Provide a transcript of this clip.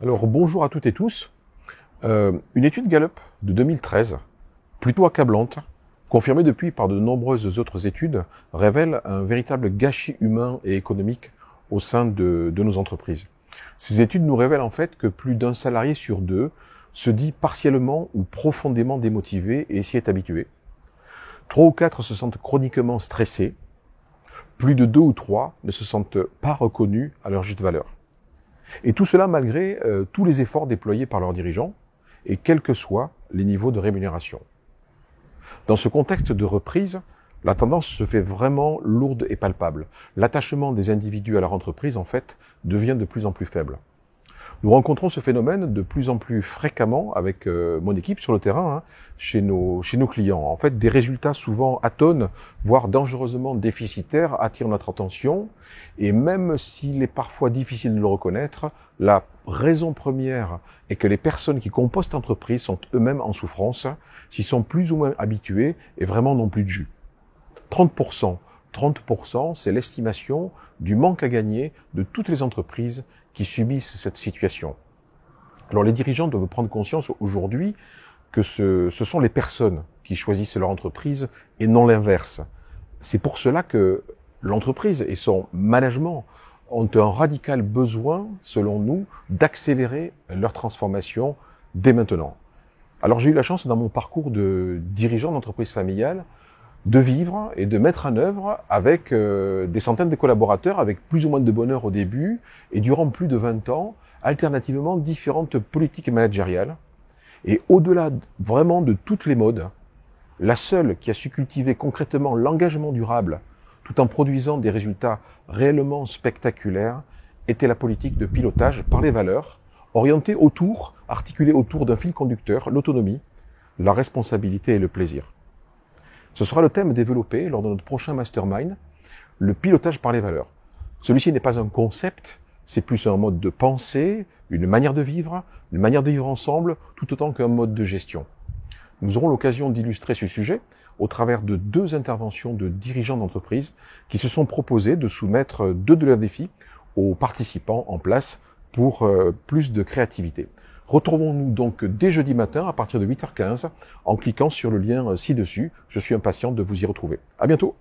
Alors bonjour à toutes et tous. Une étude Gallup de 2013, plutôt accablante, confirmée depuis par de nombreuses autres études, révèle un véritable gâchis humain et économique au sein de nos entreprises. Ces études nous révèlent en fait que plus d'un salarié sur deux se dit partiellement ou profondément démotivé et s'y est habitué. 3 ou 4 se sentent chroniquement stressés. Plus de 2 ou 3 ne se sentent pas reconnus à leur juste valeur. Et tout cela malgré tous les efforts déployés par leurs dirigeants et quels que soient les niveaux de rémunération. Dans ce contexte de reprise, la tendance se fait vraiment lourde et palpable. L'attachement des individus à leur entreprise, en fait, devient de plus en plus faible. Nous rencontrons ce phénomène de plus en plus fréquemment avec mon équipe sur le terrain, chez nos clients. En fait, des résultats souvent atones, voire dangereusement déficitaires, attirent notre attention. Et même s'il est parfois difficile de le reconnaître, la raison première est que les personnes qui composent l'entreprise sont eux-mêmes en souffrance, s'y sont plus ou moins habitués et vraiment n'ont plus de jus. 30%, c'est l'estimation du manque à gagner de toutes les entreprises qui subissent cette situation. Alors les dirigeants doivent prendre conscience aujourd'hui que ce sont les personnes qui choisissent leur entreprise et non l'inverse. C'est pour cela que l'entreprise et son management ont un radical besoin, selon nous, d'accélérer leur transformation dès maintenant. Alors j'ai eu la chance dans mon parcours de dirigeant d'entreprise familiale de vivre et de mettre en œuvre avec des centaines de collaborateurs, avec plus ou moins de bonheur au début, et durant plus de 20 ans, alternativement différentes politiques managériales. Et au-delà vraiment de toutes les modes, la seule qui a su cultiver concrètement l'engagement durable, tout en produisant des résultats réellement spectaculaires, était la politique de pilotage par les valeurs, orientée autour, articulée autour d'un fil conducteur, l'autonomie, la responsabilité et le plaisir. Ce sera le thème développé lors de notre prochain mastermind, le pilotage par les valeurs. Celui-ci n'est pas un concept, c'est plus un mode de pensée, une manière de vivre ensemble, tout autant qu'un mode de gestion. Nous aurons l'occasion d'illustrer ce sujet au travers de 2 interventions de dirigeants d'entreprise qui se sont proposés de soumettre 2 de leurs défis aux participants en place pour plus de créativité. Retrouvons-nous donc dès jeudi matin à partir de 8h15 en cliquant sur le lien ci-dessus. Je suis impatient de vous y retrouver. À bientôt.